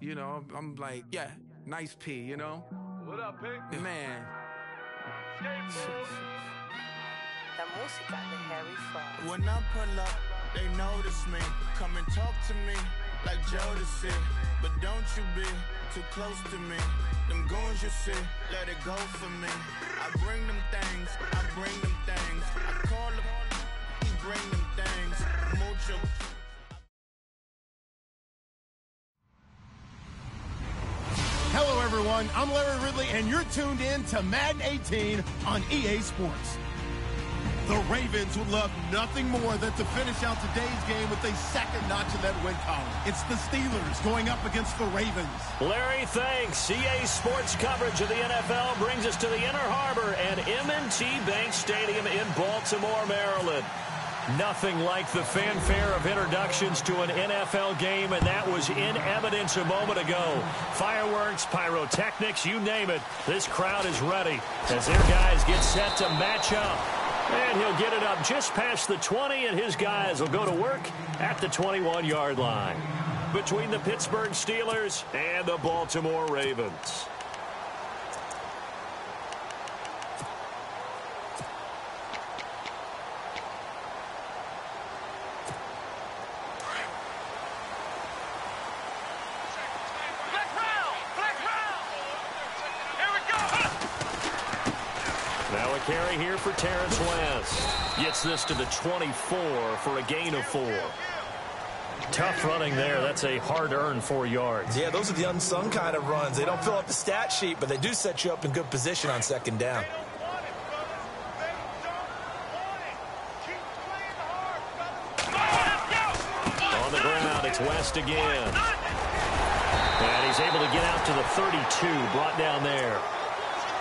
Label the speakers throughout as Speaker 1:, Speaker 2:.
Speaker 1: You know, I'm like, yeah, nice P, you know?
Speaker 2: What up, Pink?
Speaker 1: Man.
Speaker 3: La música de Harry Fraud.
Speaker 4: When I pull up, they notice me. Come and talk to me like Jodeci. But don't you be too close to me. Them goons you see, let it go for me. I bring them things, I bring them things. I call them, he bring them things. Mucho.
Speaker 5: Hello, everyone. I'm Larry Ridley, and you're tuned in to Madden 18 on EA Sports. The Ravens would love nothing more than to finish out today's game with a second notch in that win column. It's the Steelers going up against the Ravens.
Speaker 6: Larry, thanks. EA Sports coverage of the NFL brings us to the Inner Harbor and M&T Bank Stadium in Baltimore, Maryland. Nothing like the fanfare of introductions to an NFL game, and that was in evidence a moment ago. Fireworks, pyrotechnics, you name it. This crowd is ready as their guys get set to match up. And he'll get it up just past the 20, and his guys will go to work at the 21-yard line. Between the Pittsburgh Steelers and the Baltimore Ravens. Now a carry here for Terrence West. Gets this to the 24 for a gain of 4. Tough running there. That's a hard-earned 4 yards.
Speaker 7: Yeah, those are the unsung kind of runs. They don't fill up the stat sheet, but they do set you up in good position on second down.
Speaker 6: On the ground, it's West again. And he's able to get out to the 32, brought down there.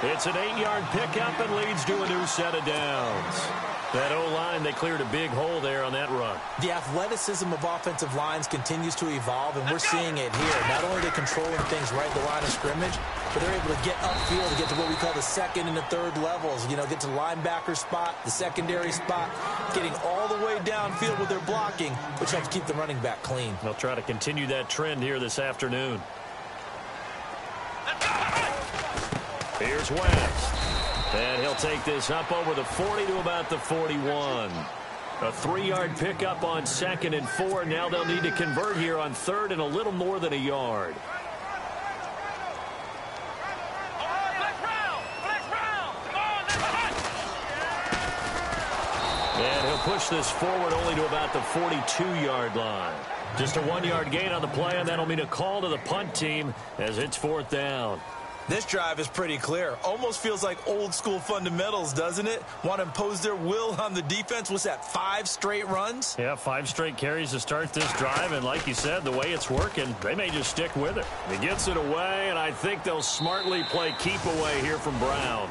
Speaker 6: It's an 8-yard pickup and leads to a new set of downs. That O-line, they cleared a big hole there on that run.
Speaker 7: The athleticism of offensive lines continues to evolve, and we're seeing it here. Not only are they controlling things right at the line of scrimmage, but they're able to get upfield to get to what we call the second and the third levels. You know, get to the linebacker spot, the secondary spot, getting all the way downfield with their blocking, which helps keep the running back clean.
Speaker 6: They'll try to continue that trend here this afternoon. Here's West. And he'll take this up over the 40 to about the 41. A 3-yard pickup on 2nd and 4. Now they'll need to convert here on 3rd and a little more than a yard. And he'll push this forward only to about the 42-yard line. Just a 1-yard gain on the play, and that'll mean a call to the punt team as it's 4th down.
Speaker 7: This drive is pretty clear. Almost feels like old school fundamentals, doesn't it? Want to impose their will on the defense. What's that, 5 straight runs?
Speaker 6: Yeah, 5 straight carries to start this drive, and like you said, the way it's working, they may just stick with it. He gets it away, and I think they'll smartly play keep away here from Brown.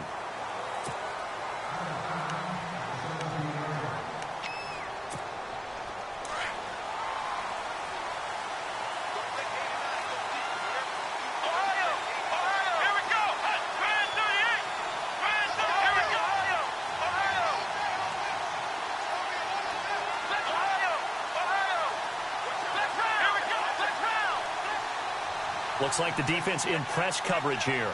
Speaker 6: Looks like the defense in press coverage here.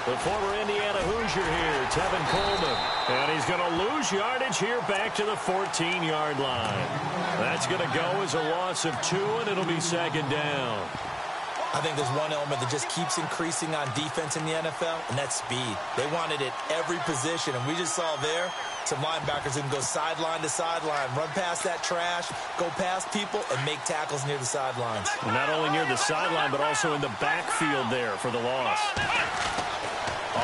Speaker 6: The former Indiana Hoosier here, Tevin Coleman. And he's going to lose yardage here back to the 14-yard line. That's going to go as a loss of 2, and it'll be 2nd down.
Speaker 7: I think there's one element that just keeps increasing on defense in the NFL, and that's speed. They want it at every position, and we just saw there some linebackers who can go sideline to sideline, run past that trash, go past people, and make tackles near the sidelines.
Speaker 6: Well, not only near the sideline, but also in the backfield there for the loss.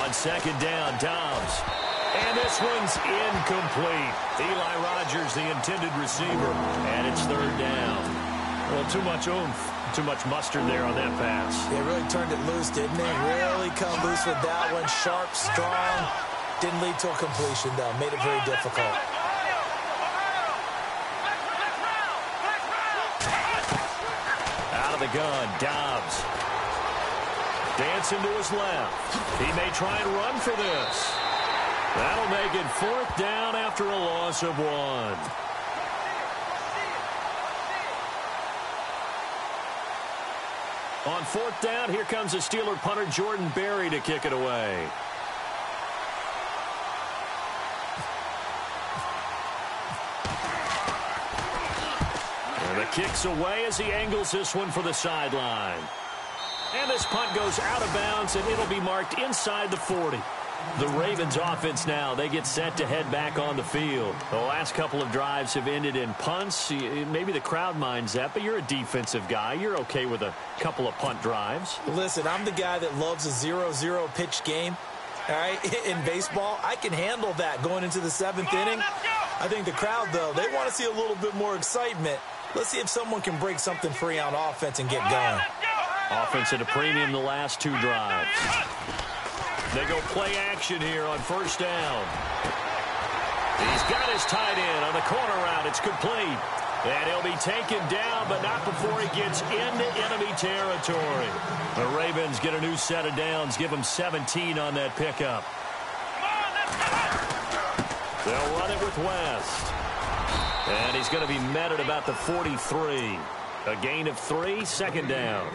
Speaker 6: On 2nd down, Dobbs. And this one's incomplete. Eli Rogers, the intended receiver, and it's 3rd down. Well, too much oomph. Too much mustard there on that pass.
Speaker 7: They really turned it loose, didn't they? Really come loose with that one. Sharp, strong. Didn't lead to a completion, though. Made it very difficult.
Speaker 6: Out of the gun, Dobbs. Dancing to his left. He may try and run for this. That'll make it 4th down after a loss of 1. On 4th down, here comes the Steeler punter Jordan Berry to kick it away. And the kick's away as he angles this one for the sideline. And this punt goes out of bounds, and it'll be marked inside the 40. The Ravens offense now, they get set to head back on the field. The last couple of drives have ended in punts. Maybe the crowd minds that, but you're a defensive guy. You're okay with a couple of punt drives.
Speaker 7: Listen, I'm the guy that loves a 0-0 pitch game. All right, in baseball, I can handle that going into the 7th inning. I think the crowd, though, they want to see a little bit more excitement. Let's see if someone can break something free on offense and get going.
Speaker 6: Offense at a premium the last 2 drives. They go play action here on 1st down. He's got his tight end on the corner route. It's complete. And he'll be taken down, but not before he gets into enemy territory. The Ravens get a new set of downs, give him 17 on that pickup. They'll run it with West. And he's going to be met at about the 43. A gain of 3, 2nd down.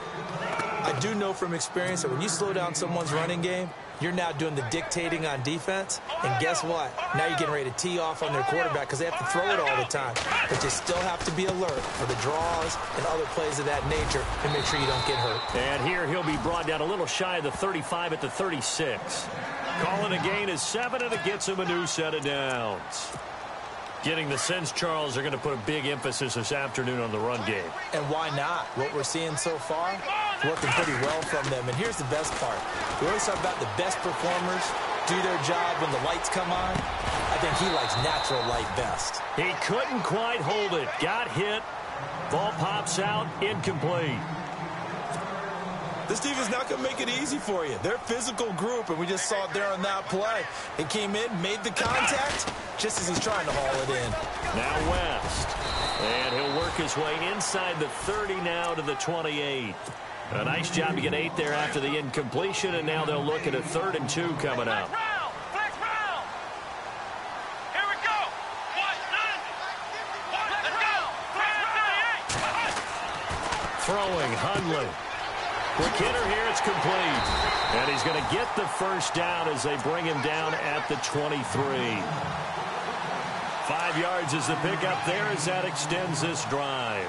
Speaker 7: I do know from experience that when you slow down someone's running game, you're now doing the dictating on defense. And guess what? Now you're getting ready to tee off on their quarterback because they have to throw it all the time. But you still have to be alert for the draws and other plays of that nature and make sure you don't get hurt.
Speaker 6: And here he'll be brought down a little shy of the 35 at the 36. Calling a gain is 7, and it gets him a new set of downs. Getting the sense, Charles, are going to put a big emphasis this afternoon on the run game.
Speaker 7: And why not? What we're seeing so far, working pretty well from them. And here's the best part. We always talk about the best performers do their job when the lights come on. I think he likes natural light best.
Speaker 6: He couldn't quite hold it. Got hit. Ball pops out. Incomplete.
Speaker 7: This defense is not going to make it easy for you. They're a physical group, and we just saw it there on that play. He came in, made the contact, just as he's trying to haul it in.
Speaker 6: Now West. And he'll work his way inside the 30 now to the 28. A nice job to get 8 there after the incompletion, and now they'll look at a 3rd and 2 coming up. Throwing, Hundley. Quick hitter here, it's complete. And he's going to get the 1st down as they bring him down at the 23. 5 yards is the pickup there as that extends this drive.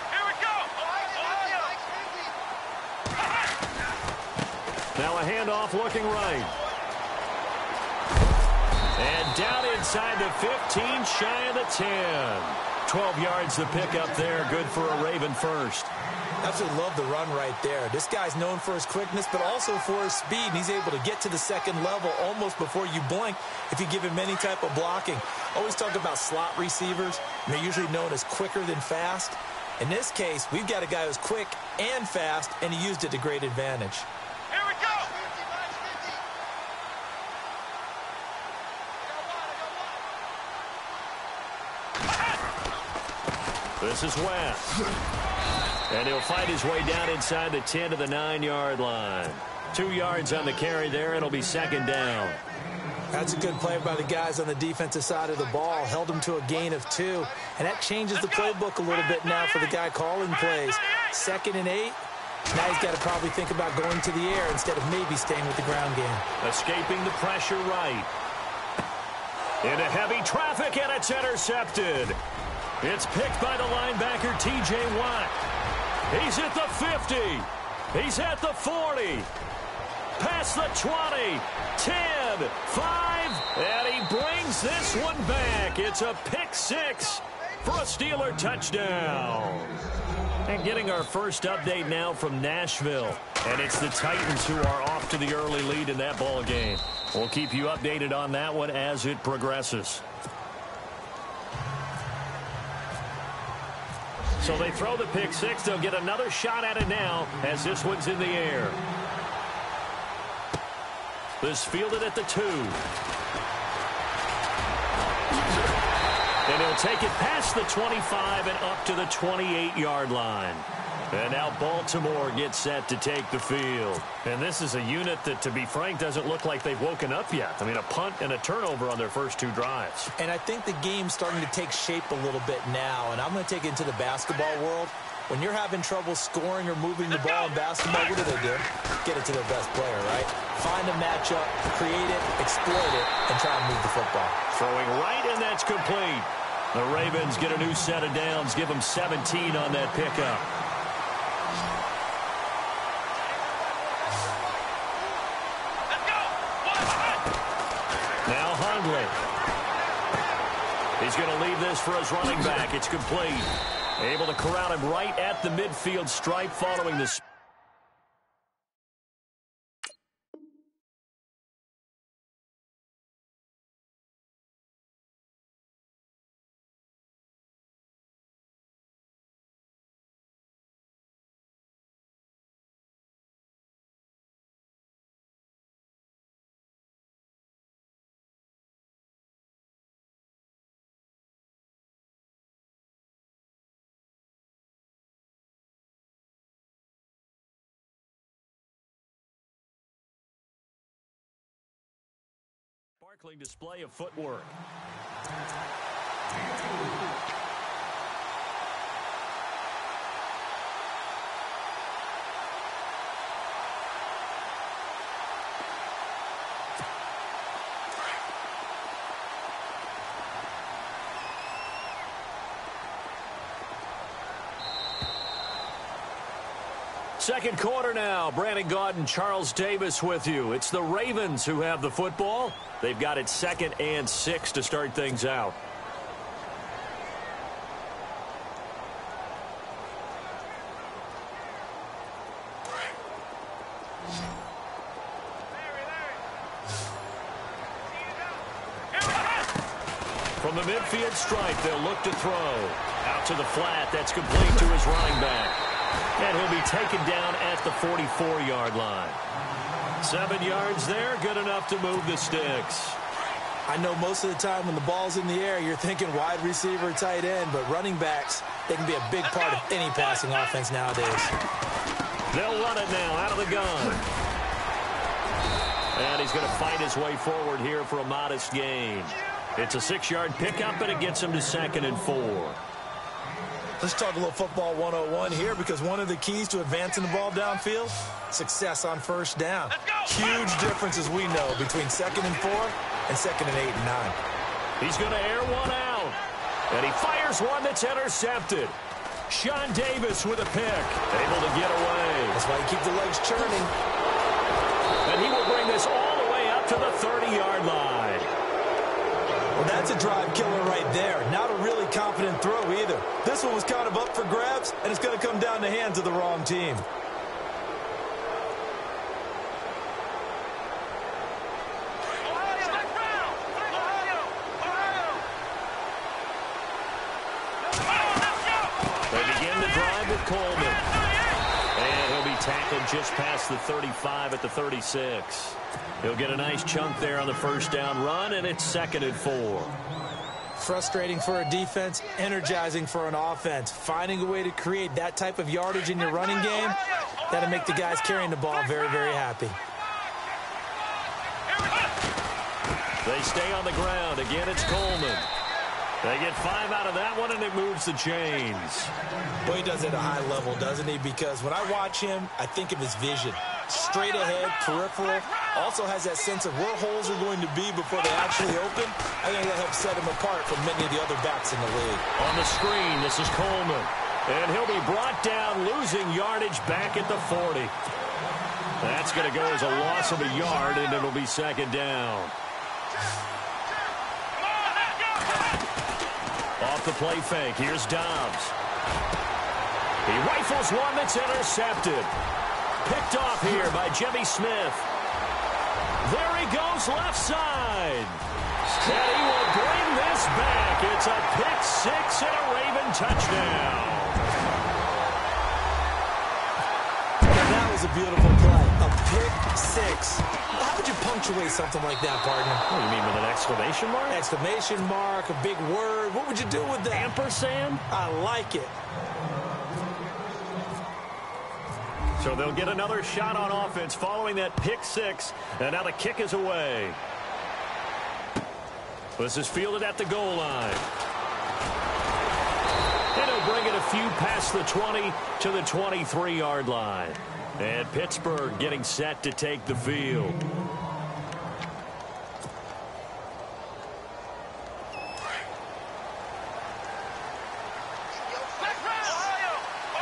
Speaker 2: Here we go.
Speaker 6: Now a handoff looking right. And down inside the 15, shy of the 10. 12 yards the pickup there. Good for a Raven 1st.
Speaker 7: Absolutely love the run right there. This guy's known for his quickness, but also for his speed. And he's able to get to the 2nd level almost before you blink if you give him any type of blocking. Always talk about slot receivers. And they're usually known as quicker than fast. In this case, we've got a guy who's quick and fast, and he used it to great advantage.
Speaker 2: Here we go.
Speaker 6: This is West. And he'll fight his way down inside the 10 to the 9-yard line. 2 yards on the carry there. It'll be 2nd down.
Speaker 7: That's a good play by the guys on the defensive side of the ball. Held him to a gain of 2. And that changes the playbook a little bit now for the guy calling plays. 2nd and 8. Now he's got to probably think about going to the air instead of maybe staying with the ground game.
Speaker 6: Escaping the pressure right. Into heavy traffic, and it's intercepted. It's picked by the linebacker, T.J. Watt. He's at the 50. He's at the 40. Past the 20. 10. 5. And he brings this one back. It's a pick 6 for a Steeler touchdown. And getting our first update now from Nashville. And it's the Titans who are off to the early lead in that ball game. We'll keep you updated on that one as it progresses. So they throw the pick 6. They'll get another shot at it now as this one's in the air. This fielded at the 2. And he'll take it past the 25 and up to the 28-yard line. And now Baltimore gets set to take the field. And this is a unit that, to be frank, doesn't look like they've woken up yet. I mean, a punt and a turnover on their first 2 drives.
Speaker 7: And I think the game's starting to take shape a little bit now. And I'm going to take it into the basketball world. When you're having trouble scoring or moving the ball in basketball, what do? Get it to their best player, right? Find a matchup, create it, exploit it, and try and move the football.
Speaker 6: Throwing right, and that's complete. The Ravens get a new set of downs, give them 17 on that pickup. Now Hundley. He's going to leave this for his running back. It's complete. Able to corral him right at the midfield stripe following this. Sparkling display of footwork. Second quarter now. Brandon Gaudin and Charles Davis with you. It's the Ravens who have the football. They've got it 2nd and 6 to start things out. From the midfield stripe, they'll look to throw. Out to the flat. That's complete to his running back. And he'll be taken down at the 44-yard line. 7 yards there, good enough to move the sticks.
Speaker 7: I know most of the time when the ball's in the air, you're thinking wide receiver, tight end, but running backs, they can be a big part of any passing offense nowadays.
Speaker 6: They'll run it now out of the gun. And he's going to fight his way forward here for a modest gain. It's a 6-yard pickup, and it gets him to 2nd and 4.
Speaker 7: Let's talk a little football 101 here, because one of the keys to advancing the ball downfield, success on first down. Huge difference, as we know, between 2nd and 4 and 2nd and 8 and 9.
Speaker 6: He's going to air one out. And he fires one that's intercepted. Sean Davis with a pick. Able to get away.
Speaker 7: That's why you keep the legs churning.
Speaker 6: And he will bring this all the way up to the 30-yard line.
Speaker 7: Well, that's a drive killer right there. Not a really confident throw either. This one was kind of up for grabs, and it's going to come down the hands of the wrong team.
Speaker 6: They begin the drive with Coleman. And he'll be tackled just past the 35 at the 36. He'll get a nice chunk there on the first down run, and it's 2nd and 4.
Speaker 7: Frustrating for a defense, energizing for an offense. Finding a way to create that type of yardage in your running game, that'll make the guys carrying the ball very, very happy.
Speaker 6: They stay on the ground. Again, it's Coleman. They get 5 out of that one, and it moves the chains.
Speaker 7: Boy, he does it at a high level, doesn't he? Because when I watch him, I think of his vision. Straight ahead, peripheral, also has that sense of where holes are going to be before they actually open. I think that helps set him apart from many of the other backs in the league.
Speaker 6: On the screen, this is Coleman. And he'll be brought down, losing yardage back at the 40. That's going to go as a loss of a yard, and it'll be 2nd down. Off the play fake, here's Dobbs. He rifles one that's intercepted. Picked off here by Jimmy Smith. There he goes left side. And he will bring this back. It's a pick 6 and a Raven touchdown.
Speaker 7: And that was a beautiful play. A pick 6. How would you punctuate something like that, partner?
Speaker 6: What do you mean, with an exclamation mark?
Speaker 7: Exclamation mark, a big word. What would you do with that?
Speaker 6: Ampersand?
Speaker 7: I like it.
Speaker 6: So they'll get another shot on offense following that pick six. And now the kick is away. This is fielded at the goal line. And he'll bring it a few past the 20 to the 23-yard line. And Pittsburgh getting set to take the field.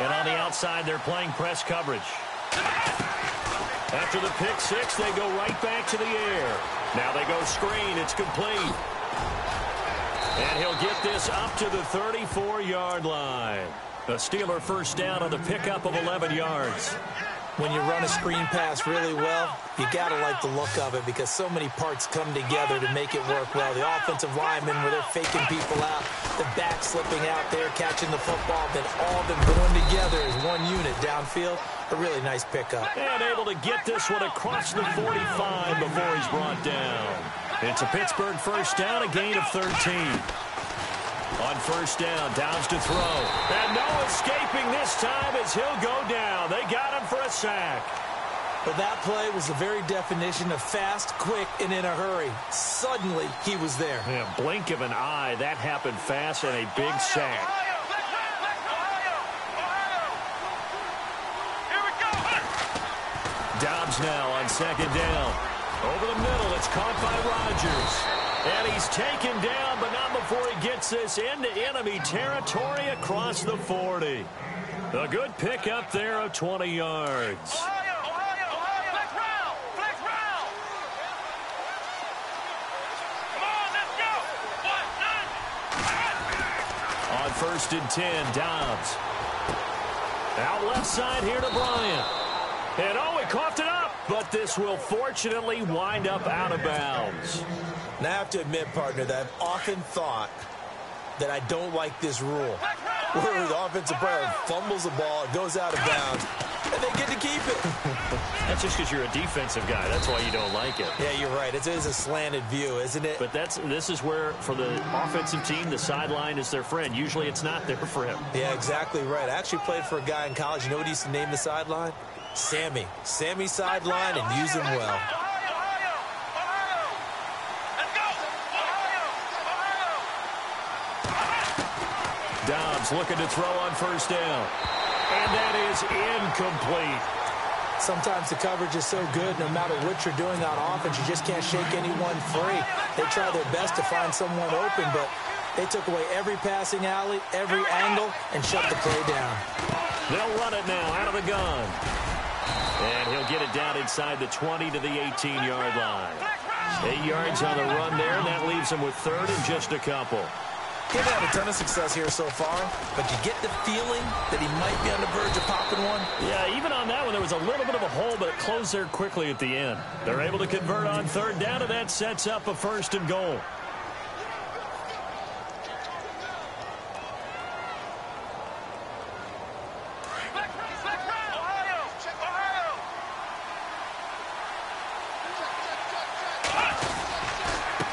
Speaker 6: And on the outside, they're playing press coverage. After the pick six, they go right back to the air. Now they go screen. It's complete. And he'll get this up to the 34-yard line. A Steeler first down on the pickup of 11 yards.
Speaker 7: When you run a screen pass really well, you got to like the look of it because so many parts come together to make it work well. The offensive linemen, where they're faking people out, the back slipping out there, catching the football, then all of them going together as one unit downfield. A really nice pickup.
Speaker 6: And able to get this one across the 45 before he's brought down. It's a Pittsburgh first down, a gain of 13. On first down, Downs to throw. And no escaping this time as he'll go down. They got him for a sack.
Speaker 7: But that play was the very definition of fast, quick, and in a hurry. Suddenly, he was there.
Speaker 6: Yeah, blink of an eye. That happened fast and a big sack.
Speaker 2: Here we go.
Speaker 6: Dobbs now on second down. Over the middle, it's caught by Rodgers. And he's taken down, but not before he gets this into enemy territory across the 40. A good pickup there of 20 yards.
Speaker 2: Ohio. Flex round. Come on, let's go. 1, 9.
Speaker 6: On first and 10, Dobbs. Out left side here to Bryant. And he coughed it up. But this will fortunately wind up out of bounds.
Speaker 7: Now, I have to admit, partner, that I've often thought that I don't like this rule. Where the offensive player fumbles the ball, it goes out of bounds, and they get to keep it.
Speaker 6: That's just because you're a defensive guy. That's why you don't like it.
Speaker 7: Yeah, you're right. It is a slanted view, isn't it?
Speaker 6: But this is where, for the offensive team, the sideline is their friend. Usually it's not their friend.
Speaker 7: Yeah, exactly right. I actually played for a guy in college. You know what he used to name the sideline? Sammy. Sammy sideline, and use him well.
Speaker 6: Dobbs looking to throw on first down. And that is incomplete.
Speaker 7: Sometimes the coverage is so good, no matter what you're doing on offense, you just can't shake anyone free. They try their best to find someone open, but they took away every passing alley, every angle, and shut the play down.
Speaker 6: They'll run it now out of the gun. And he'll get it down inside the 20 to the 18-yard line. 8 yards on the run there, and that leaves him with third and just a couple.
Speaker 7: He's had a ton of success here so far, but you get the feeling that he might be on the verge of popping one.
Speaker 6: Yeah, even on that one, there was a little bit of a hole, but it closed there quickly at the end. They're able to convert on third down, and that sets up a first and goal.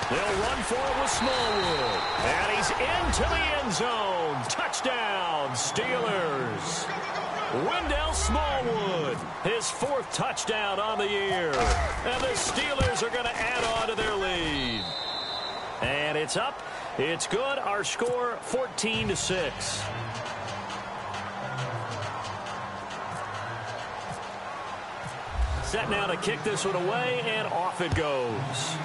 Speaker 6: They'll run for it with Smallwood. And he's into the end zone. Touchdown, Steelers. Wendell Smallwood, his fourth touchdown on the year. And the Steelers are going to add on to their lead. And it's up. It's good. Our score, 14-6. Set now to kick this one away, and off it goes.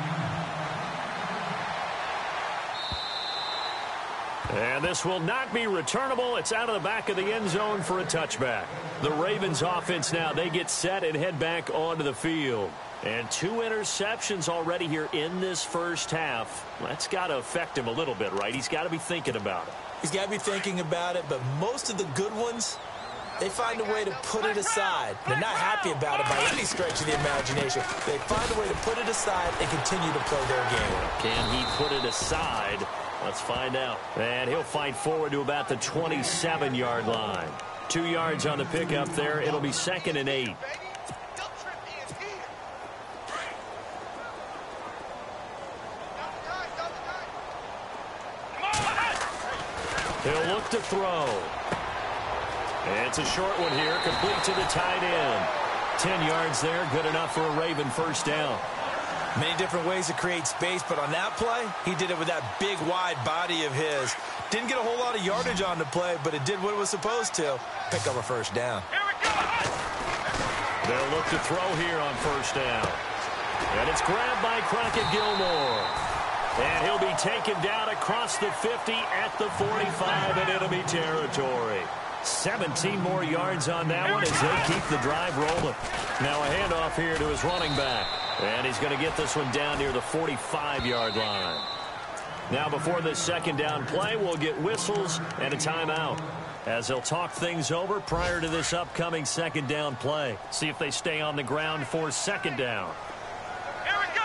Speaker 6: And this will not be returnable. It's out of the back of the end zone for a touchback. The Ravens offense now, they get set and head back onto the field. And 2 interceptions already here in this first half. That's got to affect him a little bit, right? He's got to be thinking about it.
Speaker 7: He's got to be thinking about it, but most of the good ones, they find a way to put it aside. They're not happy about it by any stretch of the imagination. They find a way to put it aside and continue to play their game.
Speaker 6: Can he put it aside? Let's find out. And he'll fight forward to about the 27-yard line. 2 yards on the pickup there. It'll be 2nd and 8. He'll look to throw. It's a short one here, complete to the tight end. 10 yards there, good enough for a Raven first down.
Speaker 7: Many different ways to create space, but on that play, he did it with that big, wide body of his. Didn't get a whole lot of yardage on the play, but it did what it was supposed to. Pick up a first down.
Speaker 2: Here we go.
Speaker 6: They'll look to throw here on first down. And it's grabbed by Crockett Gilmore. And he'll be taken down across the 50 at the 45 in enemy territory. 17 more yards on that one as they keep the drive rolling. Now a handoff here to his running back. And he's going to get this one down near the 45-yard line. Now before this second down play, we'll get whistles and a timeout as they'll talk things over prior to this upcoming second down play. See if they stay on the ground for second down.
Speaker 2: Here we go.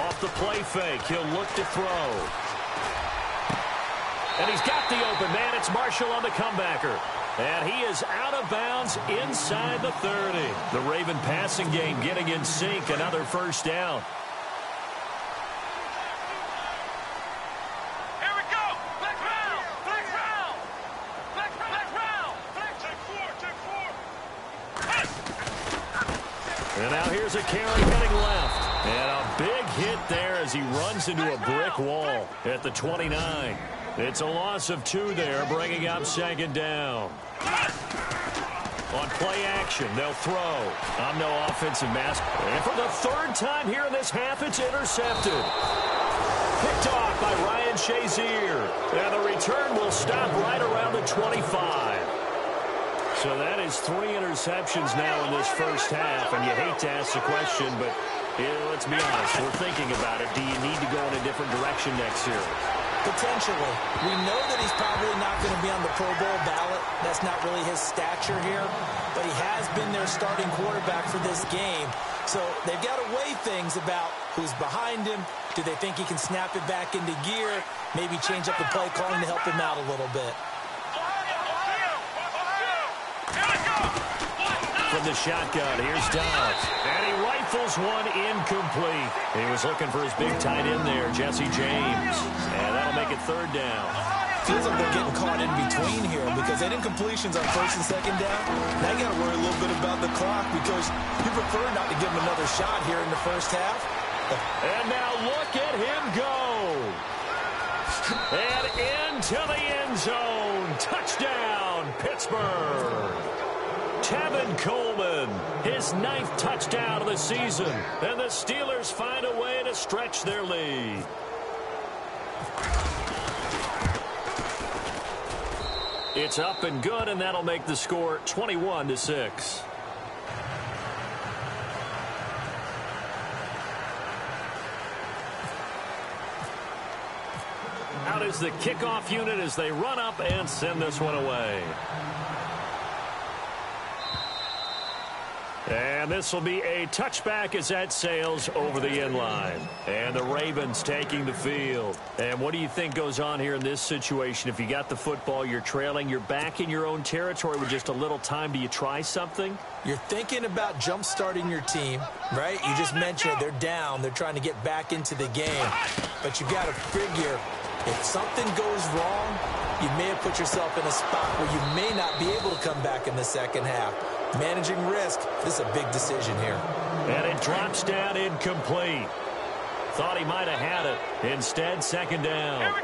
Speaker 6: Off the play fake, he'll look to throw. And he's got the open man. It's Marshall on the comebacker. And he is out of bounds inside the 30. The Raven passing game getting in sync. Another first down.
Speaker 2: Here we go. Flex round. Flex round. Flex round. Take four.
Speaker 6: And now here's a carry heading left. And a big hit there as he runs into a brick wall at the 29. It's a loss of 2 there, bringing up second down. On play action, they'll throw. On no offensive mask. And for the third time here in this half, it's intercepted. Picked off by Ryan Shazier. And the return will stop right around the 25. So that is 3 interceptions now in this first half. And you hate to ask the question, but let's be honest. We're thinking about it. Do you need to go in a different direction next year?
Speaker 7: Potentially. We know that he's probably not going to be on the Pro Bowl ballot. That's not really his stature here. But he has been their starting quarterback for this game. So they've got to weigh things about who's behind him. Do they think he can snap it back into gear? Maybe change up the play calling to help him out a little bit.
Speaker 6: From the shotgun, here's Dobbs. And he rifles one incomplete. He was looking for his big tight end there, Jesse James. And that'll make it third down.
Speaker 7: Feels like they're getting caught in between here because they did incompletions on first and second down. Now you got to worry a little bit about the clock because you prefer not to give him another shot here in the first half.
Speaker 6: And now look at him go. And into the end zone. Touchdown, Pittsburgh. Tevin Coleman, his 9th touchdown of the season. And the Steelers find a way to stretch their lead. It's up and good, and that'll make the score 21-6. Out is the kickoff unit as they run up and send this one away. And this will be a touchback as that sails over the end line. And the Ravens taking the field. And what do you think goes on here in this situation? If you got the football, you're trailing, you're back in your own territory with just a little time. Do you try something?
Speaker 7: You're thinking about jump-starting your team, right? You just mentioned it. They're down. They're trying to get back into the game. But you got to figure if something goes wrong, you may have put yourself in a spot where you may not be able to come back in the second half. Managing risk, this is a big decision here.
Speaker 6: And it drops down incomplete. Thought he might have had it. Instead, second down.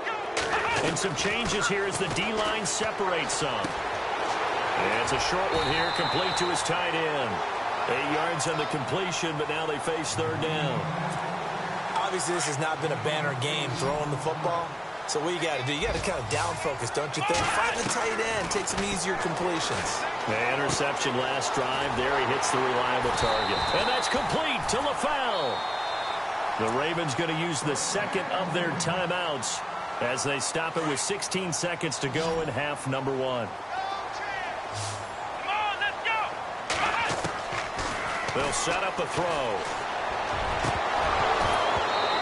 Speaker 6: And some changes here as the D-line separates some. And it's a short one here, complete to his tight end. 8 yards on the completion, but now they face third down.
Speaker 7: Obviously, this has not been a banner game throwing the football. So what you got to do, you got to kind of down focus, don't you think? Find the tight end, take some easier completions.
Speaker 6: The interception last drive. There he hits the reliable target. And that's complete to LaFell. The Ravens going to use the second of their timeouts as they stop it with 16 seconds to go in half number 1.
Speaker 2: Come on, let's go.
Speaker 6: They'll set up a throw.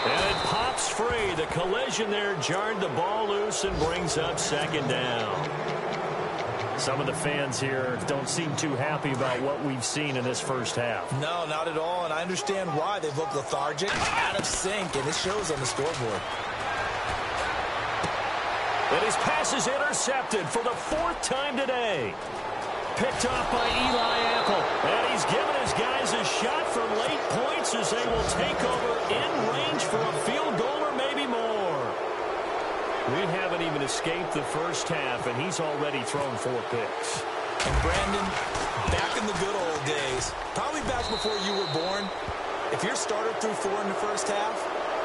Speaker 6: And it pops free. The collision there jarred the ball loose and brings up second down. Some of the fans here don't seem too happy about what we've seen in this first half.
Speaker 7: No, not at all, and I understand why. They've looked lethargic, out of sync, and it shows on the scoreboard.
Speaker 6: And his pass is intercepted for the 4th time today. Picked off by Eli Apple. And he's given his guys a shot for late points as they will take over in range for a field goal or maybe more. We haven't even escaped the first half, and he's already thrown 4 picks.
Speaker 7: And Brandon, back in the good old days, probably back before you were born, if your starter threw 4 in the first half,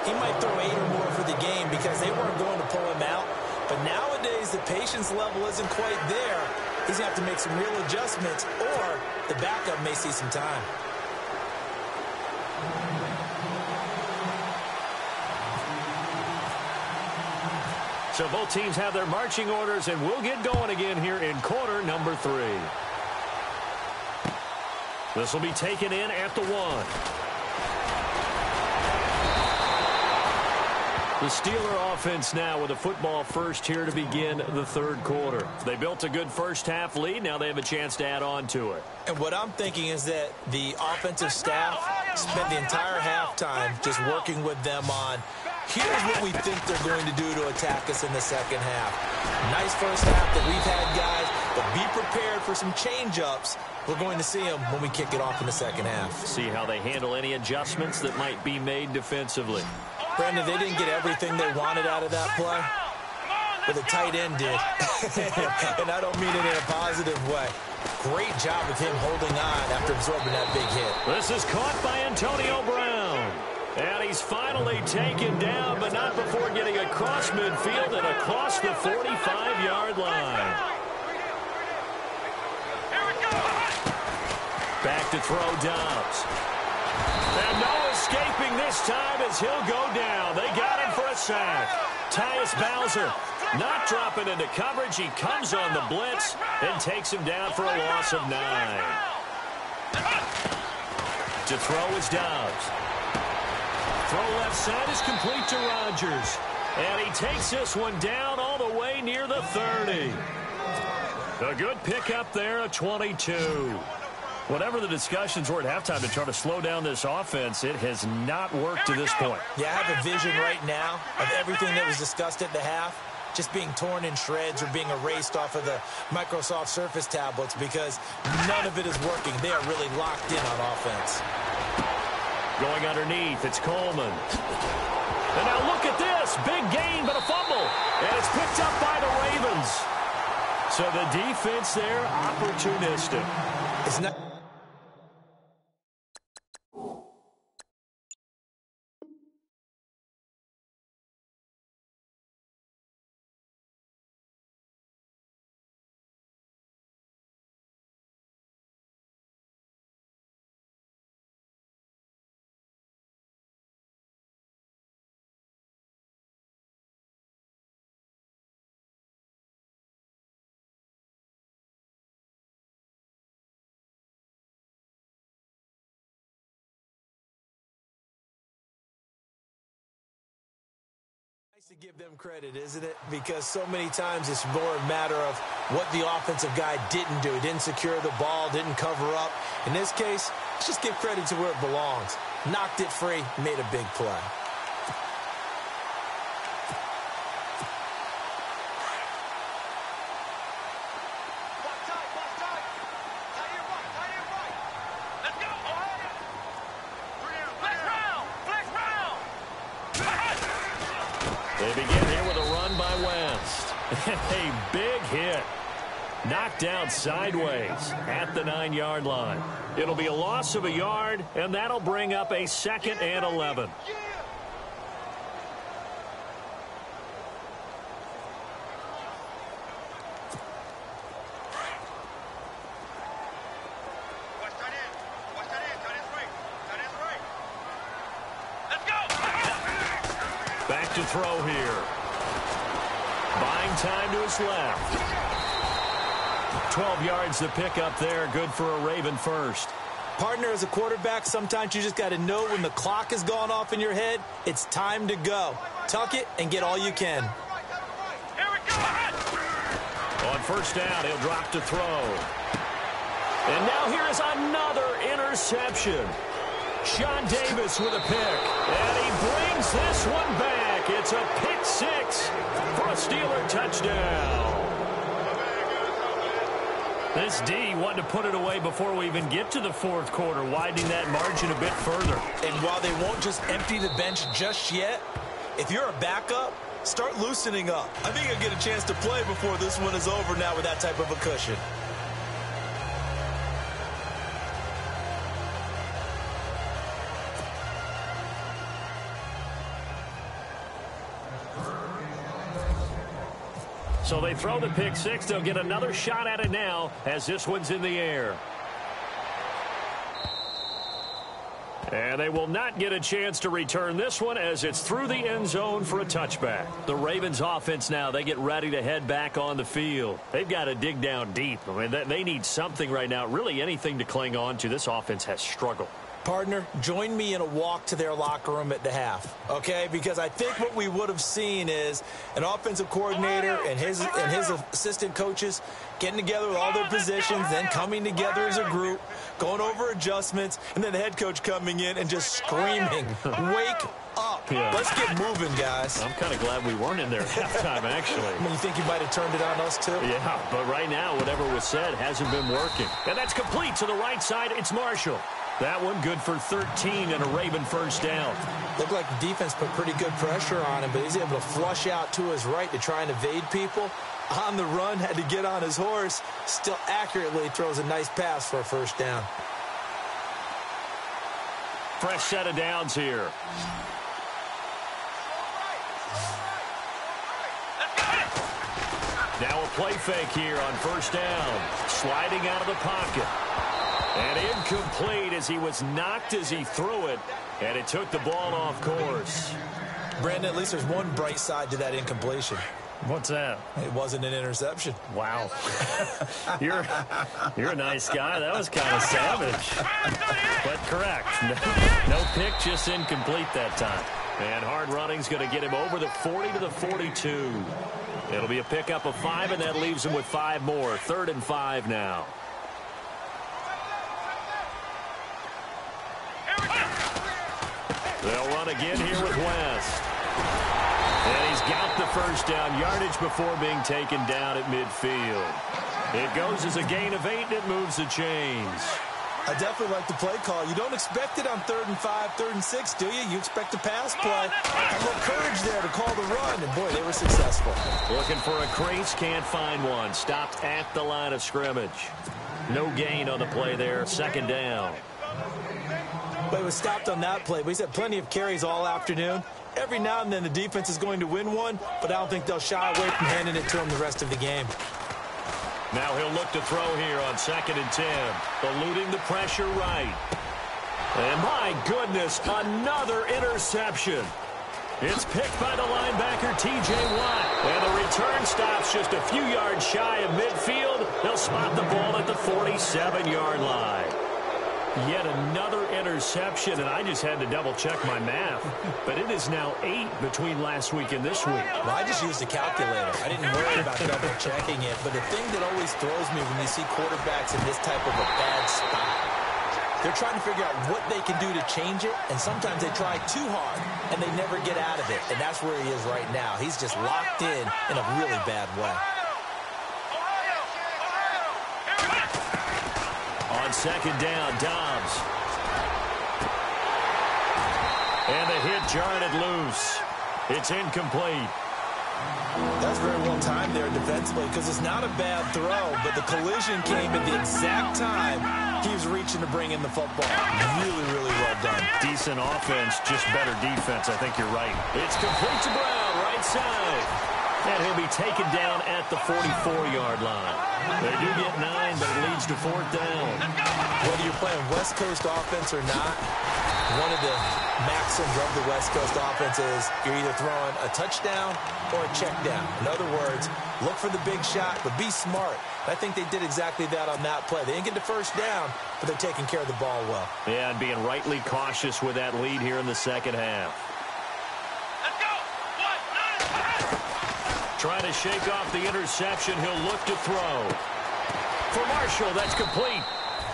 Speaker 7: he might throw 8 or more for the game because they weren't going to pull him out. But nowadays, the patience level isn't quite there. He's going to have to make some real adjustments, or the backup may see some time.
Speaker 6: So both teams have their marching orders, and we'll get going again here in quarter number 3. This will be taken in at the 1. The Steeler offense now with a football first here to begin the 3rd quarter. They built a good first half lead. Now they have a chance to add on to it.
Speaker 7: And what I'm thinking is that the offensive staff spent the entire halftime just working with them on, here's what we think they're going to do to attack us in the second half. Nice first half that we've had, guys, but be prepared for some change-ups. We're going to see them when we kick it off in the second half.
Speaker 6: See how they handle any adjustments that might be made defensively.
Speaker 7: Brandon, they didn't get everything they wanted out of that play, but the tight end did. And I don't mean it in a positive way. Great job of him holding on after absorbing that big hit.
Speaker 6: This is caught by Antonio Brown. And he's finally taken down, but not before getting across midfield and across the 45-yard line. Back to throw Dobbs. And no escaping this time as he'll go down. They got him for a sack. Tyus Bowser not dropping into coverage. He comes on the blitz and takes him down for a loss of 9. To throw is Dobbs. Throw left side is complete to Rodgers. And he takes this one down all the way near the 30. A good pickup there, a 22. Whatever the discussions were at halftime to try to slow down this offense, it has not worked to this point.
Speaker 7: Yeah, I have a vision right now of everything that was discussed at the half just being torn in shreds or being erased off of the Microsoft Surface tablets because none of it is working. They are really locked in on offense.
Speaker 6: Going underneath, it's Coleman. And now look at this. Big gain, but a fumble. And it's picked up by the Ravens. So the defense there, opportunistic.
Speaker 7: It's not... to give them credit, isn't it? Because so many times it's more a matter of what the offensive guy didn't do. Didn't secure the ball, didn't cover up. In this case, let's just give credit to where it belongs. Knocked it free, made a big play.
Speaker 6: They begin here with a run by West. A big hit. Knocked down sideways at the 9-yard line. It'll be a loss of a yard, and that'll bring up a 2nd and 11. Back to throw here. Buying time to his left. 12 yards to pick up there. Good for a Raven first.
Speaker 7: Partner, as a quarterback, sometimes you just got to know when the clock has gone off in your head, it's time to go. Tuck it and get all you can.
Speaker 6: On first down, he'll drop to throw. And now here is another interception. Sean Davis with a pick. And he brings this one back. back. It's a pick six for a Steeler touchdown. This D wanted to put it away before we even get to the fourth quarter, widening that margin a bit further.
Speaker 7: And while they won't just empty the bench just yet, if you're a backup, start loosening up. I think you'll get a chance to play before this one is over now with that type of a cushion.
Speaker 6: So they throw the pick six. They'll get another shot at it now as this one's in the air. And they will not get a chance to return this one as it's through the end zone for a touchback. The Ravens offense now, they get ready to head back on the field. They've got to dig down deep. I mean, they need something right now, really anything to cling on to. This offense has struggled.
Speaker 7: Partner, join me in a walk to their locker room at the half, okay? Because I think what we would have seen is an offensive coordinator and his assistant coaches getting together with all their positions, then coming together as a group, going over adjustments, and then the head coach coming in and just screaming, wake up. Yeah. Let's get moving, guys.
Speaker 6: I'm kind of glad we weren't in there at halftime, actually.
Speaker 7: I mean, you think you might have turned it on us, too?
Speaker 6: Yeah, but right now, whatever was said hasn't been working. And that's complete to the right side. It's Marshall. That one good for 13 and a Raven first down.
Speaker 7: Looked like the defense put pretty good pressure on him, but he's able to flush out to his right to try and evade people. On the run, had to get on his horse. Still accurately throws a nice pass for a first down.
Speaker 6: Fresh set of downs here. Now a play fake here on first down. Sliding out of the pocket. And incomplete as he was knocked as he threw it. And it took the ball off course.
Speaker 7: Brandon, at least there's one bright side to that incompletion.
Speaker 6: What's that?
Speaker 7: It wasn't an interception.
Speaker 6: Wow. You're a nice guy. That was kind of savage. But correct. No pick, just incomplete that time. And hard running's going to get him over the 40 to the 42. It'll be a pickup of 5, and that leaves him with 5 more. 3rd and 5 now. They'll run again here with West. And he's got the first down yardage before being taken down at midfield. It goes as a gain of 8, and it moves the chains.
Speaker 7: I definitely like the play call. You don't expect it on 3rd and 5, 3rd and 6, do you? You expect a pass play. A little courage there to call the run, and boy, they were successful.
Speaker 6: Looking for a crease, can't find one. Stopped at the line of scrimmage. No gain on the play there, 2nd down.
Speaker 7: But it was stopped on that play. But he's had plenty of carries all afternoon. Every now and then the defense is going to win one, but I don't think they'll shy away from handing it to him the rest of the game.
Speaker 6: Now he'll look to throw here on 2nd and 10. Eluding the pressure right. And my goodness, another interception. It's picked by the linebacker, T.J. Watt. And the return stops just a few yards shy of midfield. They'll spot the ball at the 47-yard line. Yet another interception, and I just had to double-check my math. But it is now 8 between last week and this week.
Speaker 7: Well, I just used a calculator. I didn't worry about double-checking it. But the thing that always throws me when you see quarterbacks in this type of a bad spot, they're trying to figure out what they can do to change it, and sometimes they try too hard, and they never get out of it. And that's where he is right now. He's just locked in a really bad way.
Speaker 6: On 2nd down, Dobbs. And the hit jarred it loose. It's incomplete.
Speaker 7: That's very well timed there defensively because it's not a bad throw, but the collision came at the exact time he was reaching to bring in the football. Really, really well done.
Speaker 6: Decent offense, just better defense. I think you're right. It's complete to Brown, right side. And he'll be taken down at the 44-yard line. They do get 9, but it leads to 4th down.
Speaker 7: Whether you're playing West Coast offense or not, one of the maxims of the West Coast offense is you're either throwing a touchdown or a check down. In other words, look for the big shot, but be smart. I think they did exactly that on that play. They didn't get the first down, but they're taking care of the ball well.
Speaker 6: Yeah, and being rightly cautious with that lead here in the second half. Trying to shake off the interception. He'll look to throw. For Marshall, that's complete.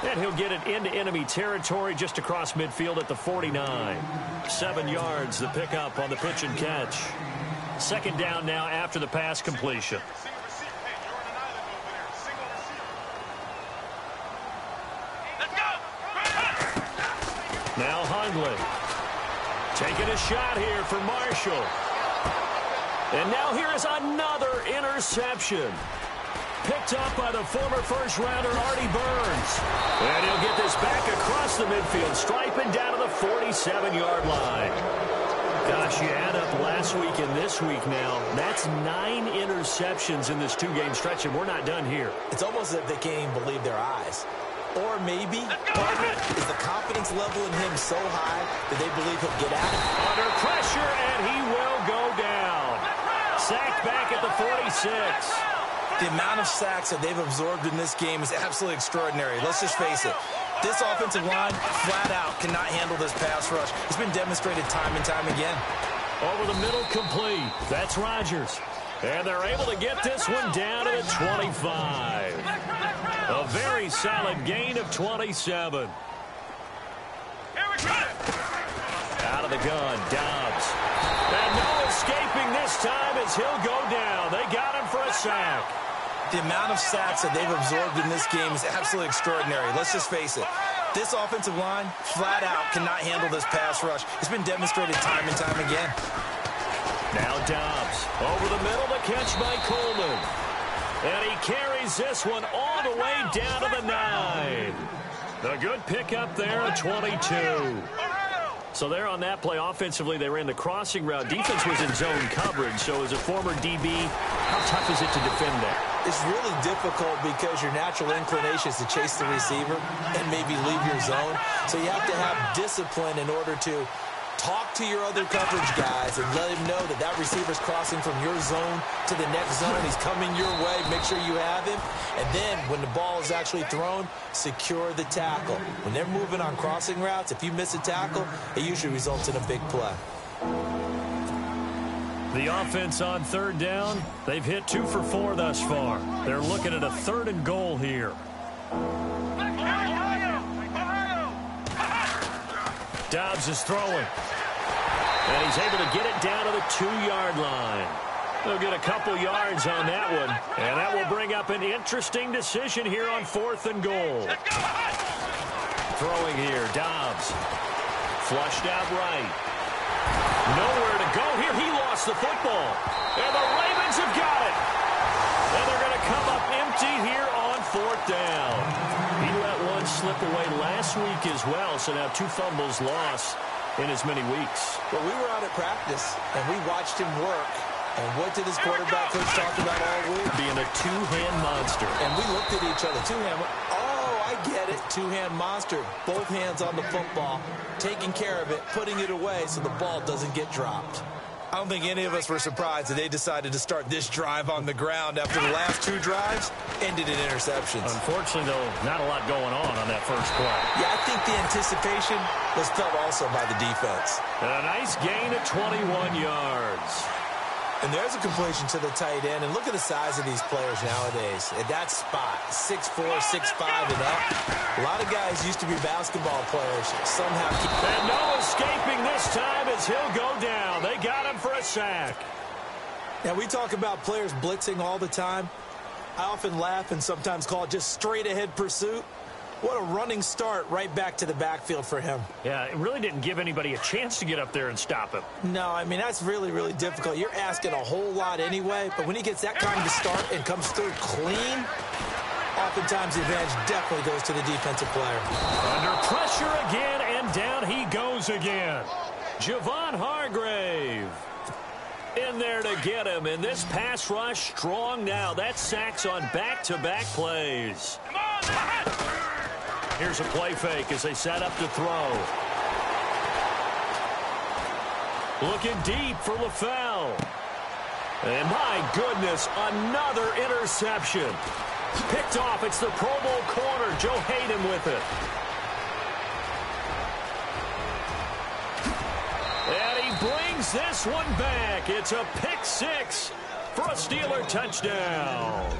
Speaker 6: And he'll get it into enemy territory just across midfield at the 49. 7 yards the pickup on the pitch and catch. Second down now after the pass completion. Now Hundley taking a shot here for Marshall. And now here is another interception. Picked up by the former first-rounder Artie Burns. And he'll get this back across the midfield, striping down to the 47-yard line. Gosh, you add up last week and this week now. That's 9 interceptions in this 2-game stretch, and we're not done here.
Speaker 7: It's almost as if they can't even believe their eyes. Or maybe, partner, is the confidence level in him so high that they believe he'll get at it?
Speaker 6: Under pressure, and he will go down. Sacked back at the 46.
Speaker 7: The amount of sacks that they've absorbed in this game is absolutely extraordinary. Let's just face it. This offensive line, flat out, cannot handle this pass rush. It's been demonstrated time and time again.
Speaker 6: Over the middle, complete. That's Rodgers. And they're able to get this one down to the 25. A very solid gain of 27. Out of the gun, Dobbs. And no escaping this time as he'll go down. They got him for a sack.
Speaker 7: The amount of sacks that they've absorbed in this game is absolutely extraordinary. Let's just face it. This offensive line, flat out, cannot handle this pass rush. It's been demonstrated time and time again.
Speaker 6: Now Dobbs over the middle, the catch by Coleman. And he carries this one all the way down to the 9. A good pickup there at 22. So there on that play, offensively, they ran the crossing route. Defense was in zone coverage, so as a former DB, how tough is it to defend that?
Speaker 7: It's really difficult because your natural inclination is to chase the receiver and maybe leave your zone. So you have to have discipline in order to talk to your other coverage guys and let him know that that receiver's crossing from your zone to the next zone. He's coming your way. Make sure you have him. And then when the ball is actually thrown, secure the tackle. When they're moving on crossing routes, if you miss a tackle, it usually results in a big play.
Speaker 6: The offense on third down, they've hit 2 for 4 thus far. They're looking at a 3rd and goal here. Dobbs is throwing. And he's able to get it down to the 2-yard line. They'll get a couple yards on that one. And that will bring up an interesting decision here on 4th and goal. Throwing here, Dobbs. Flushed out right. Nowhere to go here. He lost the football. And the Ravens have got it. And they're going to come up empty here on 4th down. He let one slip away last week as well, so now 2 fumbles lost in as many weeks.
Speaker 7: Well, we were out at practice, and we watched him work. And what did his quarterback coach talk about all week?
Speaker 6: Being a 2-hand monster.
Speaker 7: And we looked at each other. 2-hand. Oh, I get it. 2-hand monster. Both hands on the football, taking care of it, putting it away so the ball doesn't get dropped. I don't think any of us were surprised that they decided to start this drive on the ground after the last 2 drives ended in interceptions.
Speaker 6: Unfortunately, though, not a lot going on that first play.
Speaker 7: Yeah, I think the anticipation was felt also by the defense.
Speaker 6: And a nice gain of 21 yards.
Speaker 7: And there's a completion to the tight end. And look at the size of these players nowadays. At that spot, 6'4", 6'5", and up. A lot of guys used to be basketball players. Somehow keep...
Speaker 6: And no escaping this time as he'll go down. They got him for a sack.
Speaker 7: Now, we talk about players blitzing all the time. I often laugh and sometimes call it just straight-ahead pursuit. What a running start right back to the backfield for him.
Speaker 6: Yeah, it really didn't give anybody a chance to get up there and stop him.
Speaker 7: No, I mean, that's really, really difficult. You're asking a whole lot anyway, but when he gets that kind of start and comes through clean, oftentimes the advantage definitely goes to the defensive player.
Speaker 6: Under pressure again, and down he goes again. Javon Hargrave in there to get him, and this pass rush strong now. That's sacks on back-to-back plays. Here's a play fake as they set up to throw. Looking deep for LaFell. And my goodness, another interception. Picked off. It's the Pro Bowl corner, Joe Hayden with it. And he brings this one back. It's a pick 6 for a Steeler touchdown.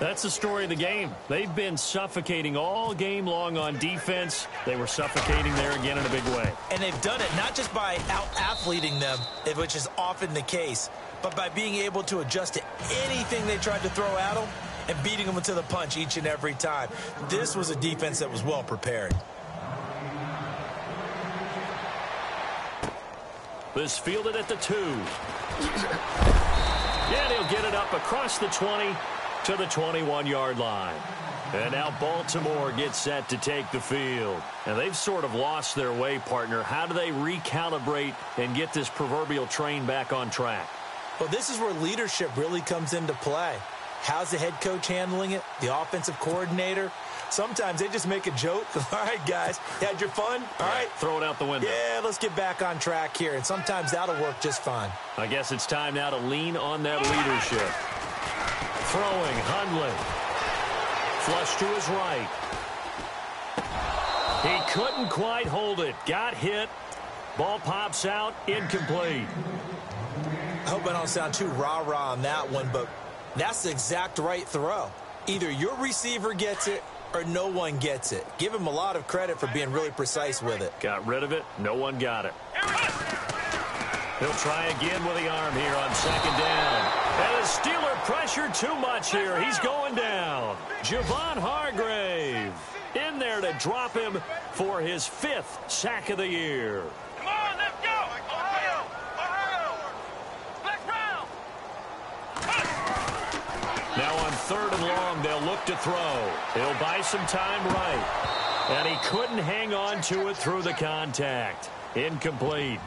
Speaker 6: That's the story of the game. They've been suffocating all game long on defense. They were suffocating there again in a big way.
Speaker 7: And they've done it not just by out-athleting them, which is often the case, but by being able to adjust to anything they tried to throw at them and beating them to the punch each and every time. This was a defense that was well prepared.
Speaker 6: This fielded at the 2. And he'll get it up across the 20 to the 21-yard line. And now Baltimore gets set to take the field. And they've sort of lost their way, partner. How do they recalibrate and get this proverbial train back on track?
Speaker 7: Well, this is where leadership really comes into play. How's the head coach handling it? The offensive coordinator? Sometimes they just make a joke. All right, guys, had your fun? All right.
Speaker 6: Throw it out the window.
Speaker 7: Yeah, let's get back on track here. And sometimes that'll work just fine.
Speaker 6: I guess it's time now to lean on that leadership. Throwing, Hundley. Flush to his right. He couldn't quite hold it. Got hit. Ball pops out. Incomplete.
Speaker 7: I hope I don't sound too rah-rah on that one, but that's the exact right throw. Either your receiver gets it or no one gets it. Give him a lot of credit for being really precise with it.
Speaker 6: Got rid of it. No one got it. He'll try again with the arm here on second down. And the Steeler pressure too much here. He's going down. Javon Hargrave in there to drop him for his 5th sack of the year.
Speaker 2: Come on, let's go! Ohio! Ohio! Let's round!
Speaker 6: Now on 3rd and long, they'll look to throw. He'll buy some time right. And he couldn't hang on to it through the contact. Incomplete.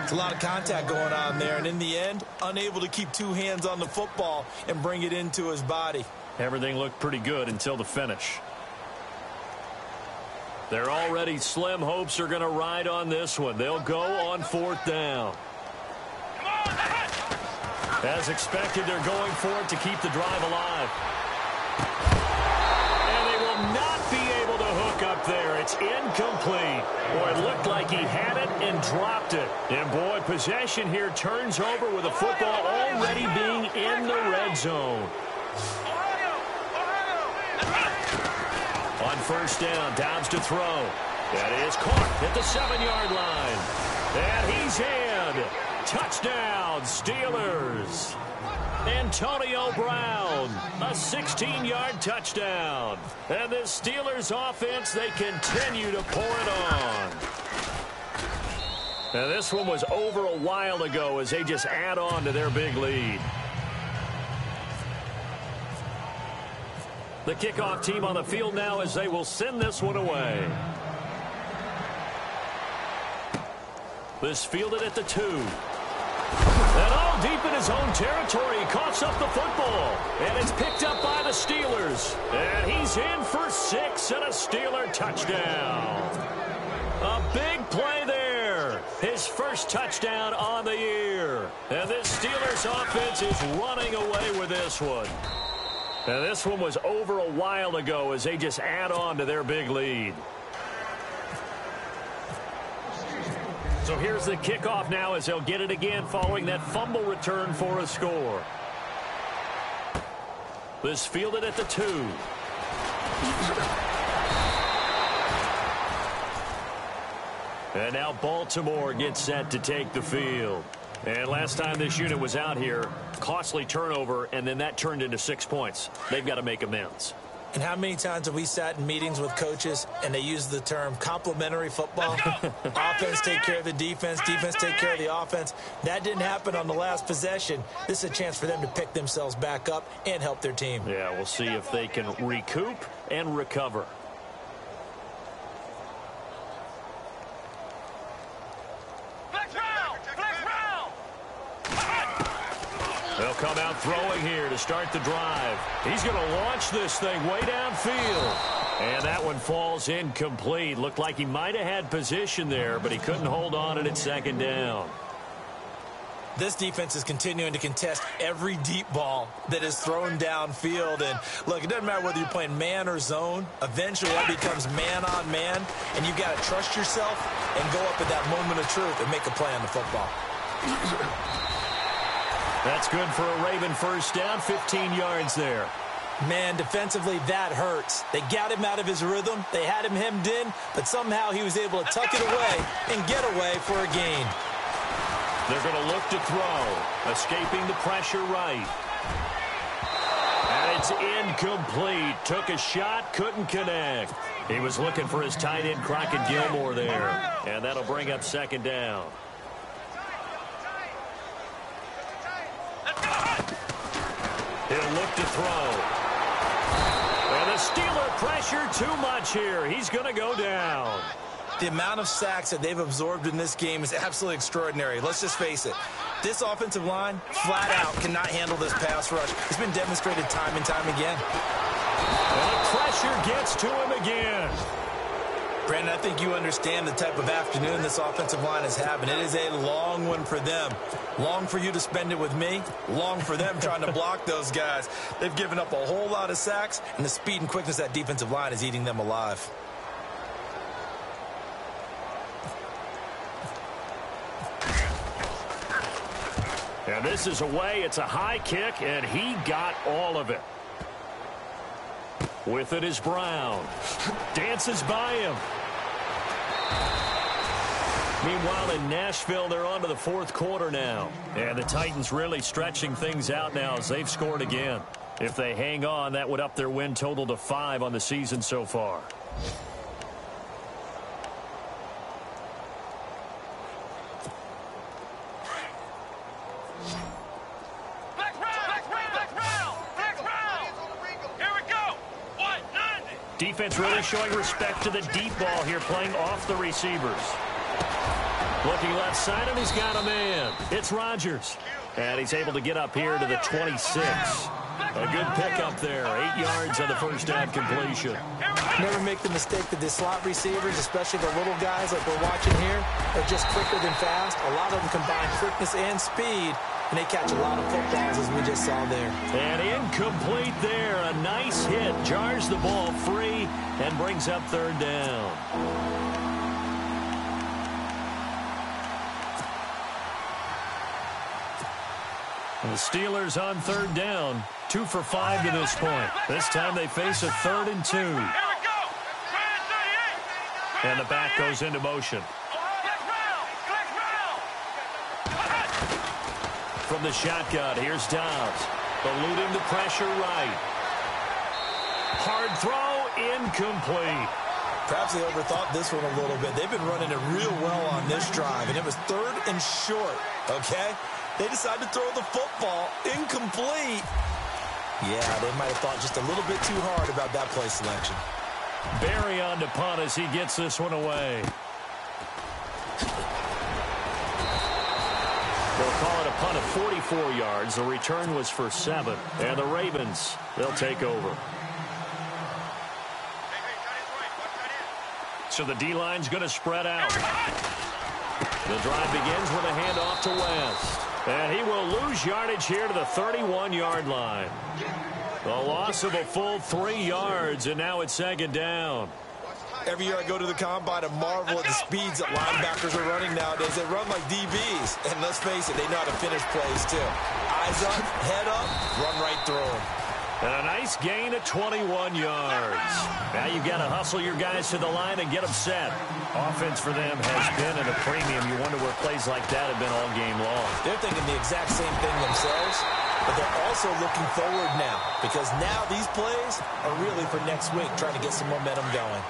Speaker 7: It's a lot of contact going on there, and in the end, unable to keep 2 hands on the football and bring it into his body.
Speaker 6: Everything looked pretty good until the finish. Their already slim hopes are going to ride on this one. They'll go on 4th down. As expected, they're going for it to keep the drive alive. And they will not be able to hook up there. It's incomplete. Boy, it looked like he had it and dropped it. And boy, possession here turns over with the football already being in the red zone. On 1st down, Downs to throw. That is caught at the 7-yard line. And he's in. Touchdown, Steelers. Antonio Brown, a 16-yard touchdown. And the Steelers offense, they continue to pour it on. And this one was over a while ago as they just add on to their big lead. The kickoff team on the field now as they will send this one away. This fielded at the 2. And all deep in his own territory, he coughs up the football. And it's picked up by the Steelers. And he's in for 6 and a Steeler touchdown. A big play there. His first touchdown on the year. And this Steelers offense is running away with this one. And this one was over a while ago as they just add on to their big lead. So here's the kickoff now as they'll get it again following that fumble return for a score. This fielded at the 2. And now Baltimore gets set to take the field. And last time this unit was out here, costly turnover, and then that turned into 6 points. They've got to make amends.
Speaker 7: And how many times have we sat in meetings with coaches and they use the term complementary football? Offense take care of the defense, defense take care of the offense. That didn't happen on the last possession. This is a chance for them to pick themselves back up and help their team.
Speaker 6: Yeah, we'll see if they can recoup and recover. They'll come out throwing here to start the drive. He's going to launch this thing way downfield. And that one falls incomplete. Looked like he might have had position there, but he couldn't hold on at its 2nd down.
Speaker 7: This defense is continuing to contest every deep ball that is thrown downfield. And, look, it doesn't matter whether you're playing man or zone. Eventually, that becomes man on man. And you've got to trust yourself and go up at that moment of truth and make a play on the football.
Speaker 6: That's good for a Raven 1st down, 15 yards there.
Speaker 7: Man, defensively, that hurts. They got him out of his rhythm. They had him hemmed in, but somehow he was able to tuck it away and get away for a gain.
Speaker 6: They're going to look to throw. Escaping the pressure right. And it's incomplete. Took a shot, couldn't connect. He was looking for his tight end, Crockett Gilmore, there. And that'll bring up second down. He'll look to throw. And the Steeler pressure too much here. He's going to go down.
Speaker 7: The amount of sacks that they've absorbed in this game is absolutely extraordinary. Let's just face it. This offensive line, flat out, cannot handle this pass rush. It's been demonstrated time and time again.
Speaker 6: And the pressure gets to him again.
Speaker 7: Brandon, I think you understand the type of afternoon this offensive line is having. It is a long one for them. Long for you to spend it with me. Long for them trying to block those guys. They've given up a whole lot of sacks, and the speed and quickness of that defensive line is eating them alive.
Speaker 6: And this is away. It's a high kick, and he got all of it. With it is Brown. Dances by him. Meanwhile, in Nashville, they're on to the fourth quarter now. And the Titans really stretching things out now as they've scored again. If they hang on, that would up their win total to 5 on the season so far. Defense really showing respect to the deep ball here, playing off the receivers. Looking left side, and he's got a man. It's Rodgers. And he's able to get up here to the 26. A good pickup there. 8 yards on the first down completion.
Speaker 7: Never make the mistake that the slot receivers, especially the little guys like we're watching here, are just quicker than fast. A lot of them combine quickness and speed, and they catch a lot of footballs, as we just saw there.
Speaker 6: And incomplete there. A nice hit. Jars the ball free and brings up third down. And the Steelers on third down. 2 for 5 to this point. This time they face a 3rd and 2. And the back goes into motion. From the shotgun, here's Dobbs. Eluding the pressure right. Hard throw, incomplete.
Speaker 7: Perhaps they overthought this one a little bit. They've been running it real well on this drive, and it was 3rd and short, okay? They decided to throw the football incomplete. Yeah, they might have thought just a little bit too hard about that play selection.
Speaker 6: Barry on to punt as he gets this one away. They'll call it a punt of 44 yards. The return was for 7. And the Ravens, they'll take over. So the D-line's going to spread out. The drive begins with a handoff to West. And he will lose yardage here to the 31-yard line. A loss of a full 3 yards, and now it's second down.
Speaker 7: Every year I go to the combine and marvel at the speeds that linebackers are running nowadays. They run like DBs. And let's face it, they know how to finish plays too. Eyes up, head up, run right through them.
Speaker 6: And a nice gain of 21 yards. Now you've got to hustle your guys to the line and get them set. Offense for them has been at a premium. You wonder where plays like that have been all game long.
Speaker 7: They're thinking the exact same thing themselves, but they're also looking forward now, because now these plays are really for next week, trying to get some momentum going.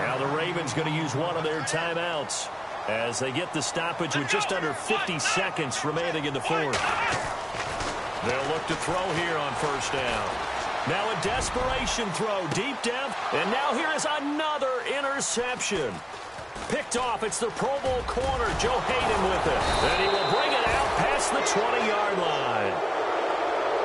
Speaker 6: Now the Ravens going to use one of their timeouts as they get the stoppage with just under 50 seconds remaining in the fourth. They'll look to throw here on first down. Now a desperation throw deep down, and now here is another interception. Picked off. It's the Pro Bowl corner, Joe Hayden with it. And he will bring it out past the 20-yard line.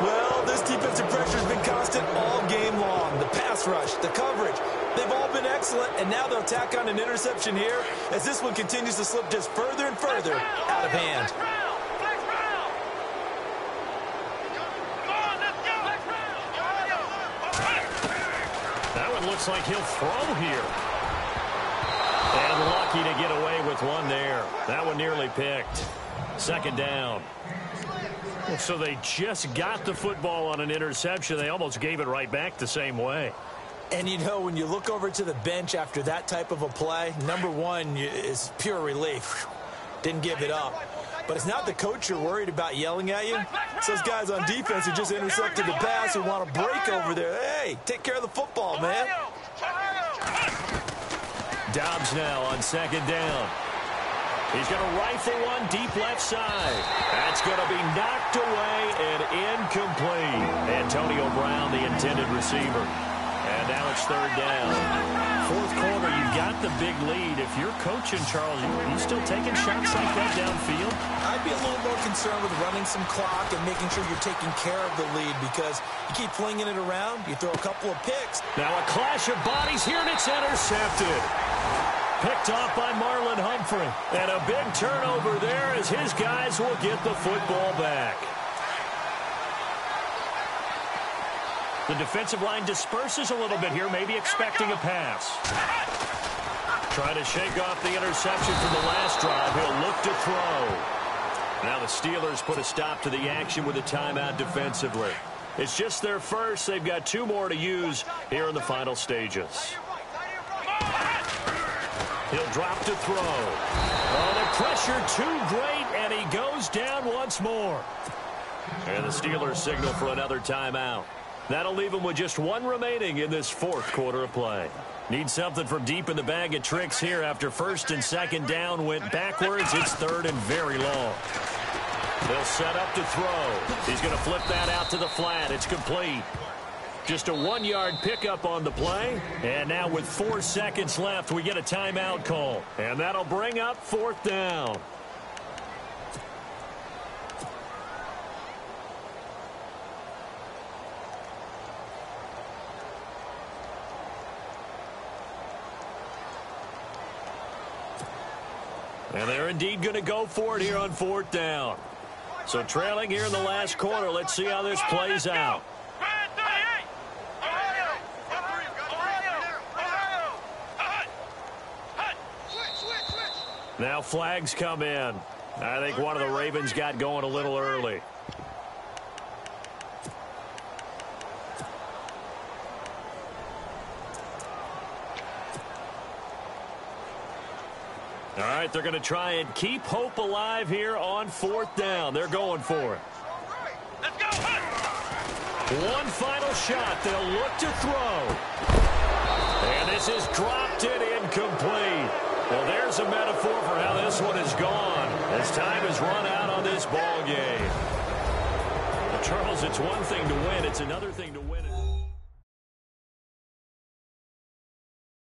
Speaker 7: Well, this defensive pressure has been constant all game long. The pass rush, the coverage, they've all been excellent, and now they'll tack on an interception here as this one continues to slip just further and further out of hand.
Speaker 6: That one looks like he'll throw here. And lucky to get away with one there. That one nearly picked. Second down. So they just got the football on an interception. They almost gave it right back the same way.
Speaker 7: And, you know, when you look over to the bench after that type of a play, number one is pure relief. Didn't give it up. But it's not the coach you're worried about yelling at you. It's those guys on defense who just intercepted the pass who want to break over there. Hey, take care of the football, man.
Speaker 6: Dobbs now on second down. He's going to rifle one deep left side. That's going to be knocked away and incomplete. Antonio Brown, the intended receiver. And now it's third down. Fourth quarter, you got the big lead. If you're coaching, Charles, you still taking shots like that downfield?
Speaker 7: I'd be a little more concerned with running some clock and making sure you're taking care of the lead, because you keep flinging it around, you throw a couple of picks.
Speaker 6: Now a clash of bodies here, and it's intercepted. Picked off by Marlon Humphrey. And a big turnover there as his guys will get the football back. The defensive line disperses a little bit here, maybe expecting a pass. Trying to shake off the interception from the last drive. He'll look to throw. Now the Steelers put a stop to the action with a timeout defensively. It's just their first. They've got 2 more to use here in the final stages. He'll drop to throw. Oh, the pressure too great, and he goes down once more. And the Steelers signal for another timeout. That'll leave him with just 1 remaining in this fourth quarter of play. Need something from deep in the bag of tricks here after first and second down went backwards. It's third and very long. They'll set up to throw. He's going to flip that out to the flat. It's complete. Just a 1-yard pickup on the play. And now with 4 seconds left, we get a timeout call. And that'll bring up fourth down. And they're indeed going to go for it here on fourth down. So trailing here in the last quarter. Let's see how this plays out. Now flags come in. I think one of the Ravens got going a little early. All right, they're going to try and keep hope alive here on fourth down. They're going for it.
Speaker 2: Let's go.
Speaker 6: One final shot. They'll look to throw. And this is dropped and incomplete. Well, there's a metaphor for how this one is gone as time has run out on this ball game. Well, Charles, it's one thing to win. It's another thing to win it.